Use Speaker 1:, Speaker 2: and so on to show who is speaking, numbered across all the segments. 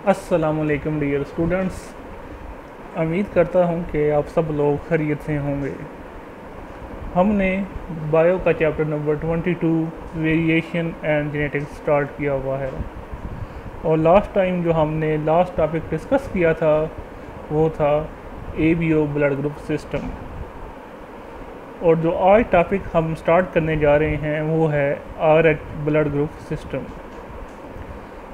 Speaker 1: अस्सलामुअलैकुम dear students. उम्मीद करता हूँ कि आप सब लोग खैरियत से होंगे। हमने बायो का chapter number 22 variation and genetics start किया हुआ है और लास्ट टाइम जो हमने लास्ट टॉपिक डिस्कस किया था वो था एबीओ ब्लड ग्रुप सिस्टम। और जो आज टॉपिक हम स्टार्ट करने जा रहे हैं वो है आरएच ब्लड ग्रुप सिस्टम।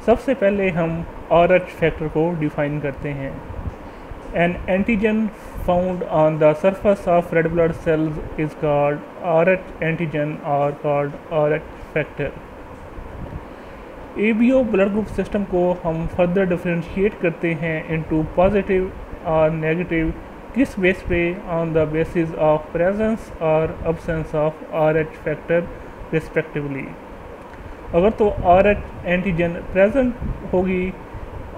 Speaker 1: सबसे पहले हम आरएच फैक्टर को डिफाइन करते हैं। An antigen found on the surface of red blood cells is called Rh antigen or called Rh factor. ABO blood group system को हम फर्दर डिफरेंशिएट करते हैं इनटू पॉजिटिव और नेगेटिव, किस बेस पे? On the basis of presence और absence of RH factor respectively. अगर तो आरएच एंटीजन प्रेजेंट होगी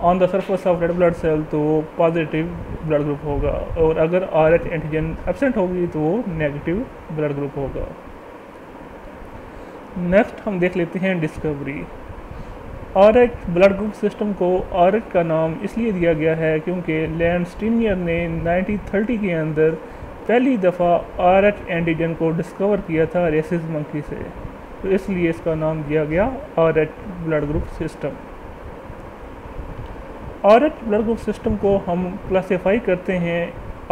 Speaker 1: on the surface of red blood cell तो वो पॉजिटिव ब्लड ग्रुप होगा, और अगर आरएच एंटीजन एब्सेंट होगी तो वो नेगेटिव ब्लड ग्रुप होगा। नेक्स्ट हम देख लेते हैं discovery. RH blood group system को आरएच का नाम इसलिए दिया गया है क्योंकि लैंडस्टीनियर ने 1930 के अंदर पहली दफ़ा आरएच एंटीजन को डिस्कवर किया था रेसिस मंकी से, तो इसलिए इसका नाम दिया गया RH blood group system. RH blood group system को हम क्लासिफाई करते हैं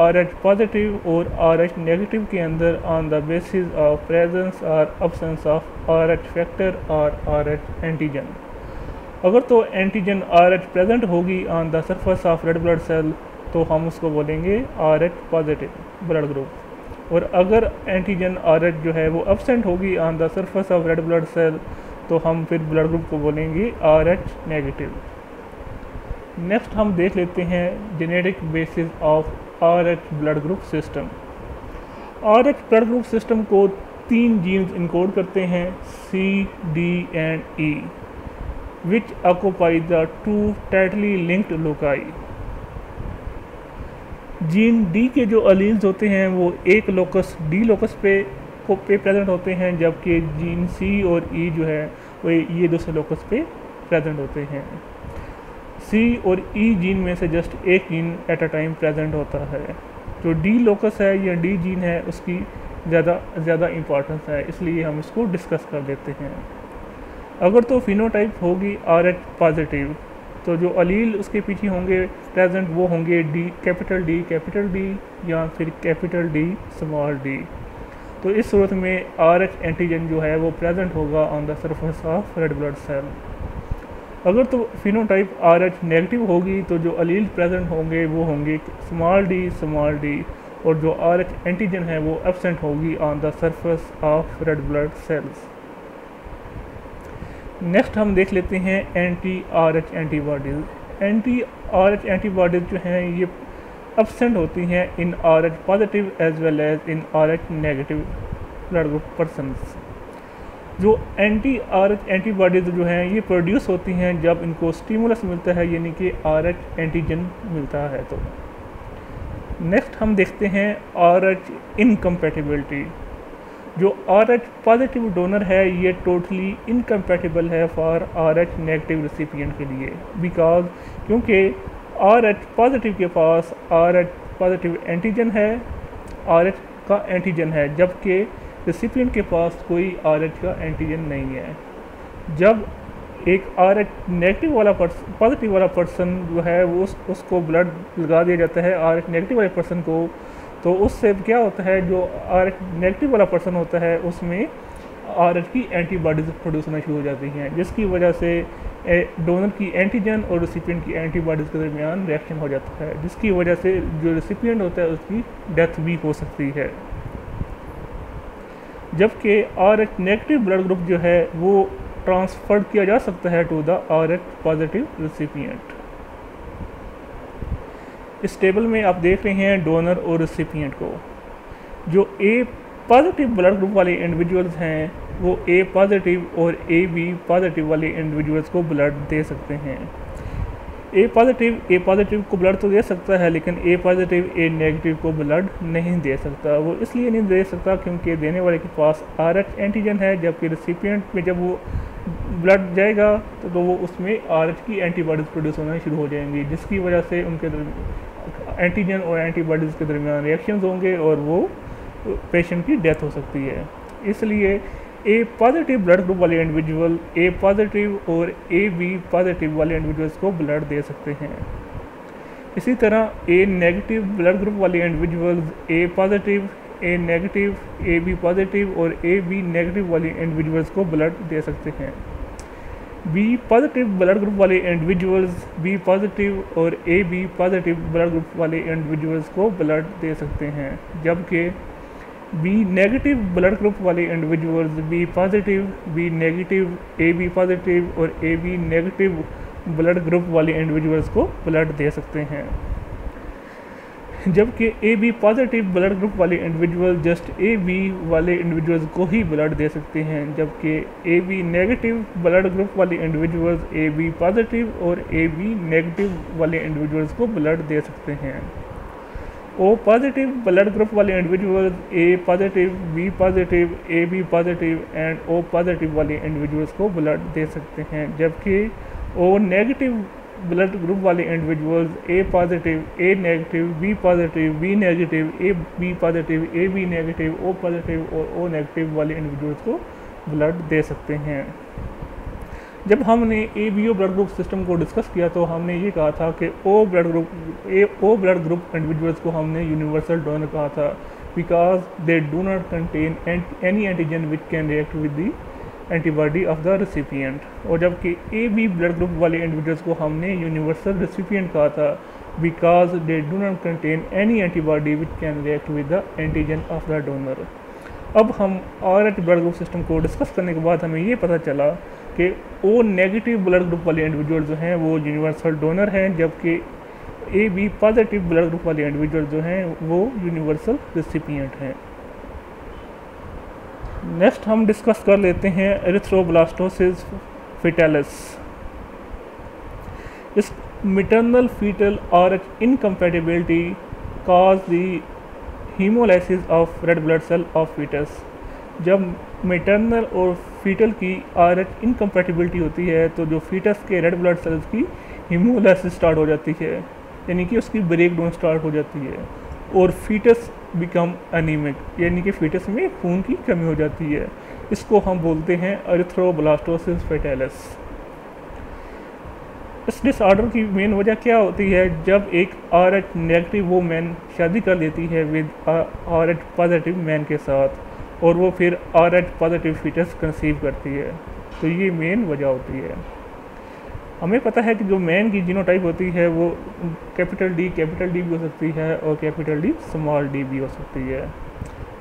Speaker 1: आरएच पॉजिटिव और आरएच नेगेटिव के अंदर on the basis of presence और अब्सेंस ऑफ आरएच फैक्टर और आरएच एंटीजन। अगर तो एंटीजन आरएच प्रेजेंट होगी on the surface of red blood cell तो हम उसको बोलेंगे आरएच पॉजिटिव ब्लड ग्रुप, और अगर एंटीजन आरएच जो है वो एब्सेंट होगी on the surface of red blood cell तो हम फिर ब्लड ग्रुप को बोलेंगे आरएच नेगेटिव। नेक्स्ट हम देख लेते हैं genetic basis of Rh blood group system. RH blood group system को 3 जीन्स इनकोड करते हैं, C, D and E, which occupy the 2 tightly linked loci. Gene D के जो अलील्स होते हैं वो एक लोकस डी लोकस पे प्रेजेंट होते हैं, जबकि जीन सी और ई जो है वो ये दूसरे लोकस पे प्रेजेंट होते हैं। सी और ई जीन में से जस्ट एक gene at a time present होता है। जो डी लोकस है या डी जीन है उसकी ज़्यादा इम्पोर्टेंस है, इसलिए हम इसको डिस्कस कर लेते हैं। अगर तो फिनोटाइप होगी आरएच पॉजिटिव तो जो अलील उसके पीछे होंगे प्रेजेंट वो होंगे कैपिटल डी या फिर कैपिटल डी स्मॉल डी। तो इस सूरत में आरएच एंटीजन जो है वो प्रेजेंट होगा on the surface of red blood cell. अगर तो फिनोटाइप आरएच नेगेटिव होगी तो जो अलील प्रेजेंट होंगे वो होंगे स्मॉल डी, और जो आरएच एंटीजन है वो एब्सेंट होगी on the surface of red blood cells. Next हम देख लेते हैं anti Rh antibodies. Anti Rh antibodies जो हैं ये एब्सेंट होती हैं in Rh positive as well as in Rh negative blood group persons. जो एंटी आरएच एंटीबॉडीज़ जो हैं ये प्रोड्यूस होती हैं जब इनको स्टिमुलस मिलता है, यानी कि आरएच एंटीजन मिलता है। तो नेक्स्ट हम देखते हैं आरएच इनकम्पैटिबिलिटी। जो आरएच पॉजिटिव डोनर है ये टोटली इनकम्पैटिबल है फॉर आरएच नेगेटिव रेसिपिएंट के लिए, बिकॉज क्योंकि आरएच पॉजिटिव के पास आरएच पॉजिटिव एंटीजन है, आरएच का एंटीजन है, जबकि रेसिपिएंट के पास कोई आरएच का एंटीजन नहीं है। जब एक आरएच नेगेटिव वाला पॉजिटिव वाला पर्सन जो है वो उसको ब्लड लगा दिया जाता है आरएच नेगेटिव वाले पर्सन को, तो उससे क्या होता है जो आरएच नेगेटिव वाला पर्सन होता है उसमें आरएच की एंटीबॉडीज़ प्रोड्यूस होना शुरू हो जाती हैं, जिसकी वजह से डोनर की एंटीजन और रेसिपिएंट की एंटीबॉडीज़ के दरमियान रिएक्शन हो जाता है, जिसकी वजह से जो रेसिपिएंट होता है उसकी डेथ भी हो सकती है। जबकि आरएच नेगेटिव ब्लड ग्रुप जो है वो ट्रांसफर किया जा सकता है to the RH positive recipient. इस टेबल में आप देख रहे हैं डोनर और रेसिपिएंट को। जो ए पॉजिटिव ब्लड ग्रुप वाले इंडिविजुअल्स हैं वो ए पॉजिटिव और ए बी पॉजिटिव वाले इंडिविजुअल्स को ब्लड दे सकते हैं। ए पॉजिटिव को ब्लड तो दे सकता है, लेकिन ए पॉजिटिव ए नेगेटिव को ब्लड नहीं दे सकता। वो इसलिए नहीं दे सकता क्योंकि देने वाले के पास आरएच एंटीजन है, जबकि रेसिपिएंट में जब वो ब्लड जाएगा तो वो उसमें RH की एंटीबॉडीज़ प्रोड्यूस होना शुरू हो जाएंगी, जिसकी वजह से उनके एंटीजन और एंटीबॉडीज़ के दरमियान रिएक्शंस होंगे और वो पेशेंट की डेथ हो सकती है। इसलिए ए पॉजिटिव ब्लड ग्रुप वाले इंडिविजुअल ए पॉजिटिव और ए बी पॉजिटिव वाले इंडिविजुअल्स को ब्लड दे सकते हैं। इसी तरह ए नेगेटिव ब्लड ग्रुप वाले individuals A positive, A negative, A B positive और ए बी नेगेटिव वाले इंडिविजुअल्स को ब्लड दे सकते हैं। बी पॉजिटिव ब्लड ग्रुप वाले इंडिविजुअल्स बी पॉजिटिव और A B positive blood group वाले इंडिविजुअल्स को ब्लड दे सकते हैं, जबकि बी नेगेटिव ब्लड ग्रुप वाले individuals B positive, B negative, A B positive और A B negative blood group वाले इंडिविजुअल्स को ब्लड दे सकते हैं, जबकि A B positive blood group वाले इंडिविजुअल जस्ट ए बी वाले इंडिविजुअल्स को ही ब्लड दे सकते हैं, जबकि A B negative blood group वाले इंडिविजुअल्स ए बी पॉजिटिव और ए बी नेगेटिव वाले इंडिविजुअल्स को ब्लड दे सकते हैं। ओ पॉजिटिव ब्लड ग्रुप वाले individuals A positive, B positive, A B positive and O positive वाले इंडिविजुअल्स को ब्लड दे सकते हैं, जबकि ओ नेगेटिव ब्लड ग्रुप वाले individuals A positive, A negative, B positive, B negative, A B positive, A B negative, O positive और O negative वाले individuals को ब्लड दे सकते हैं। जब हमने A B O blood group system को डिस्कस किया तो हमने ये कहा था कि ओ ब्लड ग्रुप इंडिविजुअल्स को हमने यूनिवर्सल डोनर कहा था, because they do not contain any antigen which can react with the antibody of the recipient. और जबकि ए बी ब्लड ग्रुप वाले इंडिविजुअल्स को हमने यूनिवर्सल रेसिपिएंट कहा था, because they do not contain any antibody which can react with the antigen of the donor. अब हम RH blood group system को डिस्कस करने के बाद हमें ये पता चला कि ओ नेगेटिव ब्लड ग्रुप वाले इंडिविजुअल जो हैं वो यूनिवर्सल डोनर हैं, जबकि A B positive blood group वाले इंडिविजुअल जो हैं वो यूनिवर्सल रेसिपिएंट हैं। नेक्स्ट हम डिस्कस कर लेते हैं एरिथ्रोब्लास्टोसिस फेटालिस। इस maternal fetal RH incompatibility cause the haemolysis of red blood cell of fetus. जब मैटरनल और फीटल की RH इनकम्पैटिबिलिटी होती है तो जो फीटस के रेड ब्लड सेल्स की हीमोलाइसिस स्टार्ट हो जाती है, यानी कि उसकी ब्रेक डाउन स्टार्ट हो जाती है और फीटस बिकम एनीमिक, यानी कि फीटस में खून की कमी हो जाती है। इसको हम बोलते हैं एरिथ्रोब्लास्टोसिस फेटालिस। इस डिसऑर्डर की मेन वजह क्या होती है? जब एक RH नेगेटिव वोमेन शादी कर लेती है विद RH पॉजिटिव मैन के साथ और वो फिर RH पॉजिटिव फीटस कंसीव करती है, तो ये मेन वजह होती है। हमें पता है कि जो मैन की जीनोटाइप होती है वो कैपिटल डी भी हो सकती है और कैपिटल डी भी हो सकती है।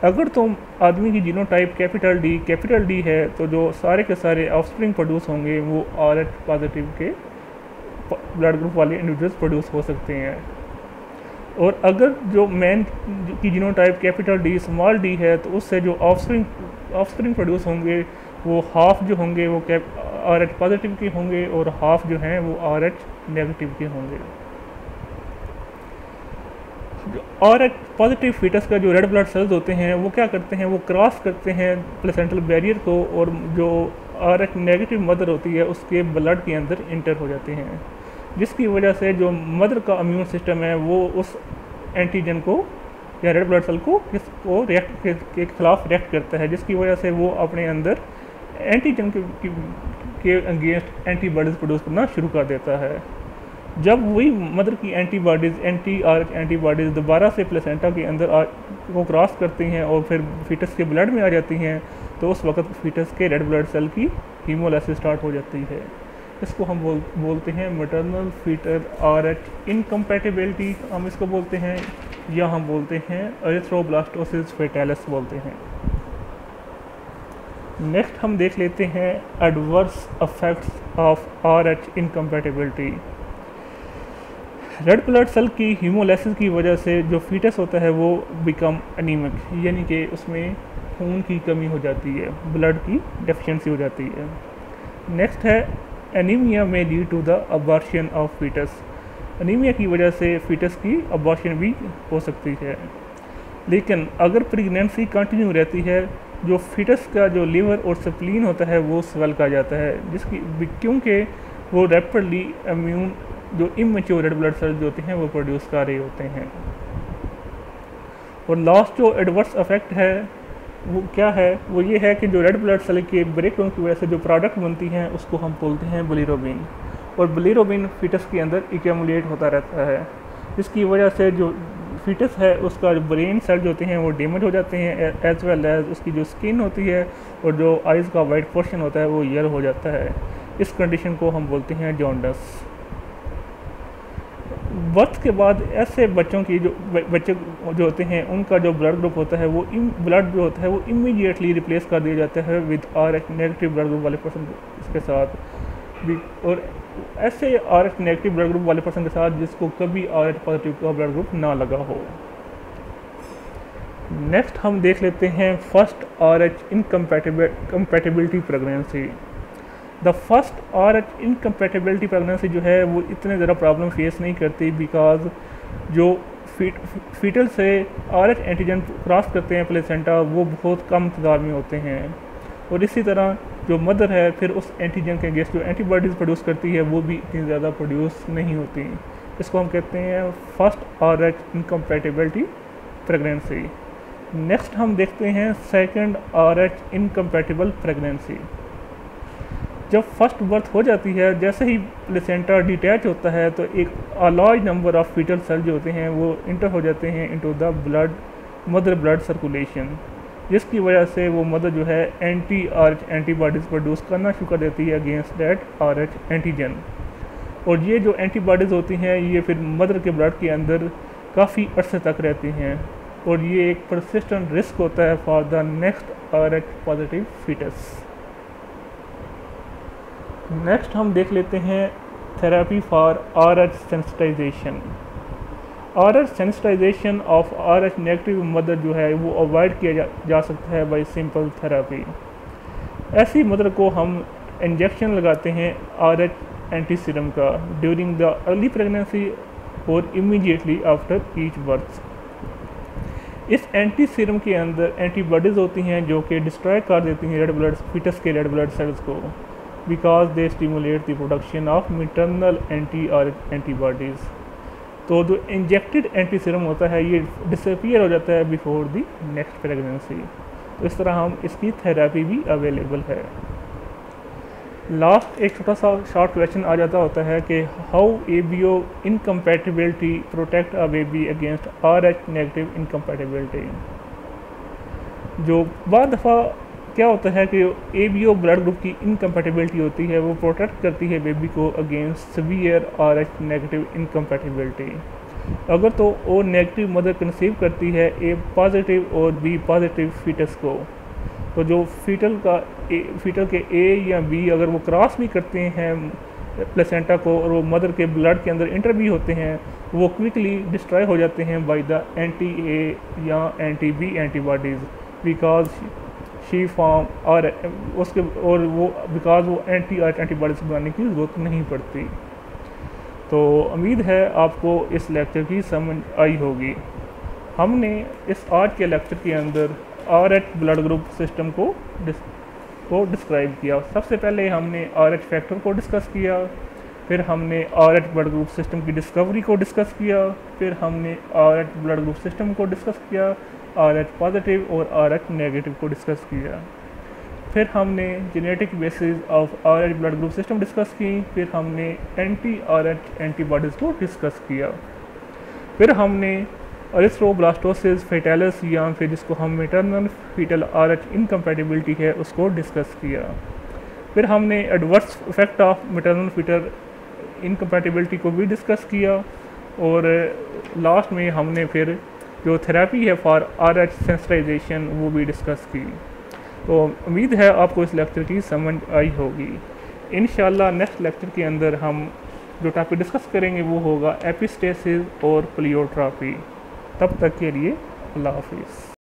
Speaker 1: अगर तो आदमी की जीनोटाइप कैपिटल डी है तो जो सारे के सारे ऑफस्प्रिंग प्रोड्यूस होंगे वो RH पॉजिटिव के ब्लड ग्रुप वाले इंडिविजुअल्स प्रोड्यूस हो सकते हैं। और अगर जो मैन की जीनोटाइप कैपिटल डी है तो उससे जो ऑफस्प्रिंग प्रोड्यूस होंगे वो हाफ जो होंगे वो RH पॉजिटिव के होंगे और हाफ जो हैं वो RH नेगेटिव के होंगे। जो RH पॉजिटिव फीटस का जो रेड ब्लड सेल्स होते हैं वो क्या करते हैं, वो क्रॉस करते हैं प्लेसेंटल बैरियर को और जो RH नेगेटिव मदर होती है उसके ब्लड के अंदर इंटर हो जाते हैं, जिसकी वजह से जो मदर का इम्यून सिस्टम है वो उस एंटीजन को या रेड ब्लड सेल को इसको रिएक्ट के खिलाफ रिएक्ट करता है, जिसकी वजह से वो अपने अंदर एंटीजन के अगेंस्ट एंटीबॉडीज़ प्रोड्यूस करना शुरू कर देता है। जब वही मदर की एंटी-RH एंटीबॉडीज़ दोबारा से प्लेसेंटा के अंदर को क्रॉस करती हैं और फिर फीटस के ब्लड में आ जाती हैं तो उस वक्त फीटस के रेड ब्लड सेल की हीमोलाइसिस स्टार्ट हो जाती है। इसको हम बोलते हैं मैटरनल फीटल RH इनकम्पैटिबिलिटी हम इसको बोलते हैं, या हम बोलते हैं एरिथ्रोब्लास्टोसिस फेटालिस बोलते हैं। नेक्स्ट हम देख लेते हैं adverse effects of RH incompatibility. Red blood cell की हीमोलाइसिस की वजह से जो फीटस होता है वो बिकम एनीमिक, यानी कि उसमें खून की कमी हो जाती है, ब्लड की डेफिशिएंसी हो जाती है। नेक्स्ट है एनीमिया में lead to the abortion of fetus. Anaemia की वजह से फीटस की अबॉर्शन भी हो सकती है, लेकिन अगर प्रेगनेंसी कंटिन्यू रहती है जो फीटस का जो लीवर और स्प्लीन होता है वो स्वेल का जाता है, जिसकी क्योंकि वो रैपिडली इम्यून जो इमेच्योर रेड ब्लड सेल्स होते हैं वो प्रोड्यूस कर रहे होते हैं। और लास्ट जो एडवर्स इफेक्ट है वो क्या है, वो ये है कि जो रेड ब्लड सेल के ब्रेकडाउन की वजह से जो प्रोडक्ट बनती हैं उसको हम बोलते हैं बिलिरुबिन, और बिलिरुबिन फीटस के अंदर एक्यूमुलेट होता रहता है, जिसकी वजह से जो फीटस है उसका जो ब्रेन सेल जो होते हैं वो डैमेज हो जाते हैं, एज वेल एज उसकी जो स्किन होती है और जो आइज़ का वाइट पोर्शन होता है वो येलो हो जाता है। इस कंडीशन को हम बोलते हैं जॉन्डस। बर्थ के बाद ऐसे बच्चों की जो बच्चे जो होते हैं उनका जो ब्लड ग्रुप होता है वो ब्लड जो होता है वो इमीडिएटली रिप्लेस कर दिया जाता है with RH negative blood group वाले पर्सन के साथ भी, और ऐसे RH नेगेटिव ब्लड ग्रुप वाले पर्सन के साथ जिसको कभी RH पॉजिटिव का ब्लड ग्रुप ना लगा हो। नेक्स्ट हम देख लेते हैं first RH incompatibility pregnancy. The first RH incompatibility pregnancy जो है वो इतने ज़्यादा प्रॉब्लम फेस नहीं करती, बिकॉज जो फीटल से RH एंटीजन क्रॉस करते हैं प्लेसेंटा वो बहुत कम तादाद में होते हैं, और इसी तरह जो मदर है फिर उस एंटीजन के अगेंस्ट जो एंटीबॉडीज़ प्रोड्यूस करती है वो भी इतनी ज़्यादा प्रोड्यूस नहीं होती। इसको हम कहते हैं first RH incompatibility pregnancy. Next हम देखते हैं सेकंड RH इनकम्पैटिबल प्रेगनेंसी। जब फर्स्ट बर्थ हो जाती है, जैसे ही प्लेसेंटा डिटैच होता है तो एक large number of fetal cell जो होते हैं वो इंटर हो जाते हैं into the mother blood circulation, जिसकी वजह से वो मदर जो है RH एंटीबॉडीज़ प्रोड्यूस करना शुरू कर देती है अगेंस्ट दैट RH एंटीजन, और ये जो एंटीबॉडीज़ होती हैं ये फिर मदर के ब्लड के अंदर काफ़ी अरसे तक रहती हैं, और ये एक परसिस्टेंट रिस्क होता है for the next RH positive fetus. Next हम देख लेते हैं therapy for RH sensitization. RH sensitization of RH negative mother जो है वो अवॉइड किया जा सकता है बाय सिंपल थेरेपी। ऐसी मदर को हम इंजेक्शन लगाते हैं RH एंटी सीरम का ड्यूरिंग द अर्ली प्रेगनेंसी और इमीडिएटली आफ्टर ईच बर्थ। इस एंटी सीरम के अंदर एंटीबॉडीज़ होती हैं जो कि डिस्ट्रॉय कर देती हैं रेड ब्लड फीटस के रेड ब्लड सेल्स को, because they stimulate the production of maternal RH antibodies. तो जो इंजेक्टेड एंटी सीरम होता है ये डिसअपीयर हो जाता है बिफोर द नेक्स्ट प्रेगनेंसी, तो इस तरह हम इसकी थेरेपी भी अवेलेबल है। लास्ट एक छोटा सा शॉर्ट क्वेश्चन आ जाता होता है कि how ABO incompatibility protect a baby against RH negative incompatibility. जो बाद दफ़ा क्या होता है कि ABO ब्लड ग्रुप की इनकम्पैटिबिलिटी होती है वो प्रोटेक्ट करती है बेबी को against severe RH negative incompatibility. अगर तो O नेगेटिव मदर कंसीव करती है A पॉजिटिव और B पॉजिटिव फीटस को, तो जो फीटल के A या B अगर वो क्रॉस भी करते हैं प्लेसेंटा को और वो मदर के ब्लड के अंदर इंटर भी होते हैं, वो क्विकली डिस्ट्रॉय हो जाते हैं बाय द anti-A या anti-B antibodies, because she form और उसके और वो बिकॉज वो RH एंटीबॉडीज़ बनाने की ज़रूरत नहीं पड़ती। तो उम्मीद है आपको इस लेक्चर की समझ आई होगी। हमने इस आज के लेक्चर के अंदर RH ब्लड ग्रुप सिस्टम को डिस्क्राइब किया। सबसे पहले हमने RH फैक्टर को डिस्कस किया, फिर हमने RH ब्लड ग्रुप सिस्टम की डिस्कवरी को डिस्कस किया, फिर हमने RH ब्लड ग्रुप सिस्टम को डिस्कस किया, RH पॉजिटिव और RH नेगेटिव को डिस्कस किया, फिर हमने genetic basis of RH blood group system discuss की, फिर हमने anti-RH एंटीबॉडीज़ को डिस्कस किया, फिर हमने एरिथ्रोब्लास्टोसिस फेटालिस या फिर जिसको हम मैटरनल फीटल RH इनकम्पैटिबिलिटी है उसको डिस्कस किया, फिर हमने adverse effect of maternal fetal incompatibility को भी डिस्कस किया, और लास्ट में हमने फिर जो थेरेपी है फॉर RH सेंसिटाइजेशन वो भी डिस्कस की। तो उम्मीद है आपको इस लेक्चर की समझ आई होगी। इंशाल्लाह नेक्स्ट लेक्चर के अंदर हम जो टॉपिक डिस्कस करेंगे वो होगा एपिस्टेसिस और प्लियोट्रॉपी। तब तक के लिए अल्लाह हाफिज़।